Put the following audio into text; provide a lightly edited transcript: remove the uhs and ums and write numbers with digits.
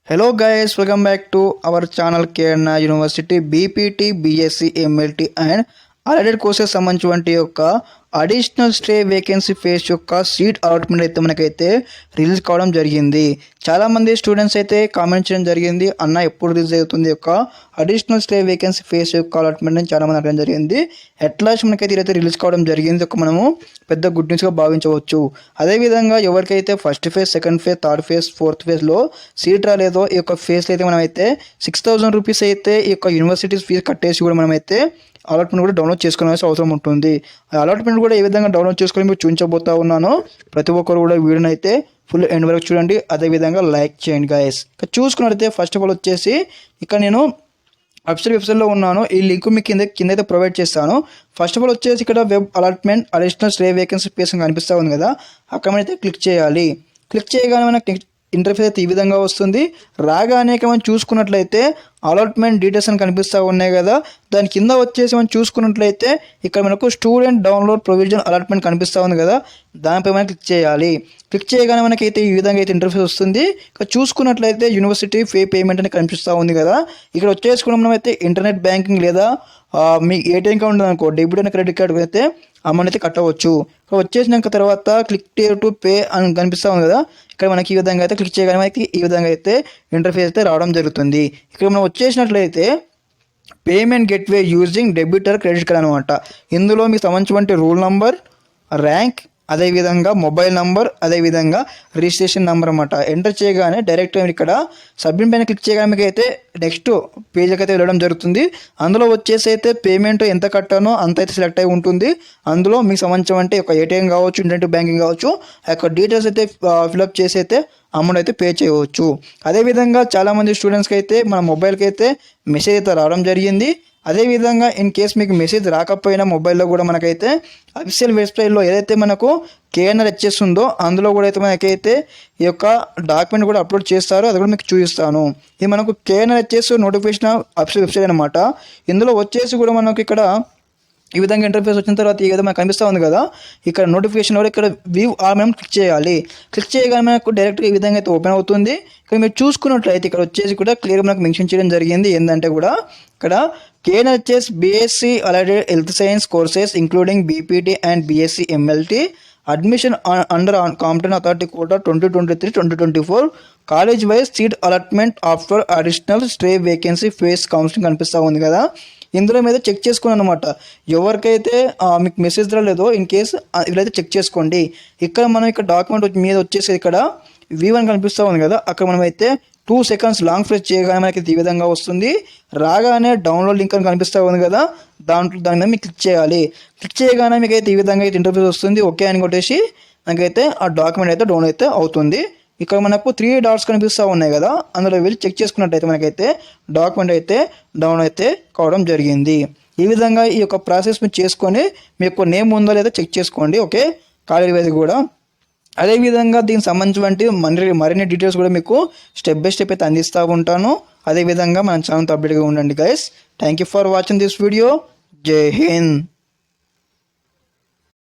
Hello guys, welcome back to our channel Kerala University BPT, BSc, MLT and allied courses సంబంధించి యొక్క additional stray vacancy face యొక్క seat allotment అయితే మనకైతే release కావడం జరిగింది. చాలామంది స్టూడెంట్స్ అయితే కామెంట్ చేయడం జరిగింది, అన్న ఎప్పుడు రిలీజ్ అవుతుంది యొక్క అడిషనల్ స్టే వేకెన్సీ ఫేస్ యొక్క అలాట్మెంట్ అని చాలామంది అడగడం జరిగింది. ఎట్లాస్ట్ మనకైతే ఇదైతే రిలీజ్ కావడం జరిగింది, ఒక మనము పెద్ద గుడ్ న్యూస్గా భావించవచ్చు. అదేవిధంగా ఎవరికైతే first phase, second phase, third phase, fourth ఫేజ్లో సీట్ రాలేదో ఈ యొక్క ఫేజ్లో అయితే మనమైతే 6,000 రూపీస్ అయితే ఈ యొక్క యూనివర్సిటీస్ ఫీజు కట్టేసి కూడా మనమైతే అలాట్మెంట్ కూడా డౌన్లోడ్ చేసుకోవాల్సిన అవసరం ఉంటుంది. ఆ అలాట్మెంట్ కూడా ఏ విధంగా డౌన్లోడ్ చేసుకొని మీకు చూపించబోతా ఉన్నాను. ప్రతి ఒక్కరు కూడా వీడియోని అయితే ఫుల్ ఎండ్ వరకు చూడండి, అదేవిధంగా లైక్ చేయండి గైస్. ఇక్కడ చూసుకున్నట్లయితే ఫస్ట్ ఆఫ్ ఆల్ వచ్చేసి ఇక్కడ నేను వెబ్సైట్లో ఉన్నాను. ఈ లింక్ మీకు కింద అయితే ప్రొవైడ్ చేస్తాను. ఫస్ట్ ఆఫ్ ఆల్ వచ్చేసి ఇక్కడ web allotment additional stray vacancy phase కనిపిస్తూ ఉంది కదా, అక్కడ అయితే క్లిక్ చేయాలి. క్లిక్ చేయగానే మనకి ఇంటర్ఫేస్ అయితే ఈ విధంగా వస్తుంది. రాగానే మనం చూసుకున్నట్లయితే అలాట్మెంట్ డీటెయిల్స్ అని కనిపిస్తూ ఉన్నాయి కదా, దాని కింద వచ్చేసి మనం చూసుకున్నట్లయితే ఇక్కడ మనకు స్టూడెంట్ డౌన్లోడ్ ప్రొవిజన్ అలాట్మెంట్ కనిపిస్తూ ఉంది కదా, దానిపై మనం క్లిక్ చేయాలి. క్లిక్ చేయగానే మనకైతే ఈ విధంగా అయితే ఇంటర్ఫేస్ వస్తుంది. ఇక్కడ చూసుకున్నట్లయితే యూనివర్సిటీ ఫీ పేమెంట్ అని కనిపిస్తూ ఉంది కదా, ఇక్కడ వచ్చేసుకున్న మనం అయితే ఇంటర్నెట్ బ్యాంకింగ్ లేదా మీ ఏటీఎం కార్డు ఉంది అనుకో, డెబిట్ అండ్ క్రెడిట్ కార్డు అయితే అమౌంట్ అయితే కట్టవచ్చు. ఇక్కడ వచ్చేసినాక తర్వాత క్లిక్ టు పే అని కనిపిస్తూ ఉంది కదా, ఇక్కడ మనకి ఈ విధంగా అయితే క్లిక్ చేయగానే మనకి ఈ విధంగా అయితే ఇంటర్ఫేస్ అయితే రావడం జరుగుతుంది. ఇక్కడ మనం వచ్చేసినట్లయితే payment gateway using debit or credit card అనమాట. ఇందులో మీకు సంబంధించిన రూల్ నంబర్, ర్యాంక్, అదేవిధంగా మొబైల్ నంబర్, అదేవిధంగా రిజిస్ట్రేషన్ నెంబర్ అనమాట. ఎంటర్ చేయగానే డైరెక్ట్ ఇక్కడ సబ్మిట్ పైన క్లిక్ చేయగానే మీకు అయితే నెక్స్ట్ పేజ్కి అయితే వెళ్ళడం జరుగుతుంది. అందులో వచ్చేసి అయితే పేమెంట్ ఎంత కట్టానో అంత అయితే సెలెక్ట్ అయి ఉంటుంది. అందులో మీకు సంబంధించిన ఒక ఏటీఎం కావచ్చు, ఇంటర్నెట్ బ్యాంకింగ్ కావచ్చు, ఆ యొక్క డీటెయిల్స్ అయితే ఫిల్అప్ చేసి అయితే అమౌంట్ అయితే పే చేయవచ్చు. అదేవిధంగా చాలామంది స్టూడెంట్స్కి అయితే మన మొబైల్కి అయితే మెసేజ్ అయితే రావడం జరిగింది. అదేవిధంగా ఇన్ కేస్ మీకు మెసేజ్ రాకపోయినా మొబైల్లో కూడా మనకైతే అఫీషియల్ వెబ్సైట్లో ఏదైతే మనకు KNRHS ఉందో అందులో కూడా అయితే మనకైతే ఈ యొక్క డాక్యుమెంట్ కూడా అప్లోడ్ చేస్తారో అది కూడా మీకు చూపిస్తాను. ఇది మనకు KNRHS నోటిఫికేషన్ అఫీషియల్ వెబ్సైట్ అనమాట. ఇందులో వచ్చేసి కూడా మనకు ఇక్కడ ఈ విధంగా ఇంటర్ఫేస్ వచ్చిన తర్వాత ఈ విధంగా మనకు కనిపిస్తూ ఉంది కదా, ఇక్కడ నోటిఫికేషన్ కూడా ఇక్కడ వ్యూ ఆల్ మనం క్లిక్ చేయాలి. క్లిక్ చేయగానే మనకు డైరెక్ట్గా ఈ విధంగా అయితే ఓపెన్ అవుతుంది. ఇక్కడ మీరు చూసుకున్నట్లయితే ఇక్కడ వచ్చేసి కూడా క్లియర్గా మనకు మెన్షన్ చేయడం జరిగింది. ఏంటంటే కూడా ఇక్కడ KNRHS BSc Allied Health Science courses including BPT and BSc MLT admission under Competent Authority Quota 2023-2024 college wise seat allotment after additional stray vacancy phase counseling కనిపిస్తూ ఉంది కదా. ఇందులో మీద చెక్ చేసుకుని అనమాట, ఎవరికైతే మీకు మెసేజ్ రాలేదో ఇన్ కేసు వీళ్ళైతే చెక్ చేసుకోండి. ఇక్కడ మనం ఇక్కడ డాక్యుమెంట్ మీద వచ్చేసి ఇక్కడ V1 కనిపిస్తూ ఉంది కదా, అక్కడ మనం అయితే 2 seconds లాంగ్ ప్రెస్ చేయగానే మనకి ఈ విధంగా వస్తుంది. రాగానే డౌన్లోడ్ లింక్ అని కనిపిస్తూ ఉంది కదా, దాని మీద మీకు క్లిక్ చేయాలి. క్లిక్ చేయగానే మీకు అయితే ఈ విధంగా అయితే ఇంటర్ఫేస్ వస్తుంది. ఓకే అని కొట్టేసి మనకైతే ఆ డాక్యుమెంట్ అయితే డౌన్లోడ్ అయితే అవుతుంది. ఇక్కడ మనకు 3 డాట్స్ కనిపిస్తూ ఉన్నాయి కదా, అందులో వెళ్ళి చెక్ చేసుకున్నట్టయితే మనకైతే డాక్యుమెంట్ అయితే డౌన్లోడ్ అయితే కావడం జరిగింది. ఈ విధంగా ఈ యొక్క ప్రాసెస్ మీరు చేసుకొని మీకు నేమ్ ఉందో లేదో చెక్ చేసుకోండి. ఓకే, కాలేజీ వైజ్ కూడా. అదేవిధంగా దీనికి సంబంధించిన మరిన్ని డీటెయిల్స్ కూడా మీకు స్టెప్ బై స్టెప్ అయితే అందిస్తూ ఉంటాను. అదేవిధంగా మన ఛానల్ అప్డేట్గా ఉండండి guys. Thank you for watching this video. జై హింద్.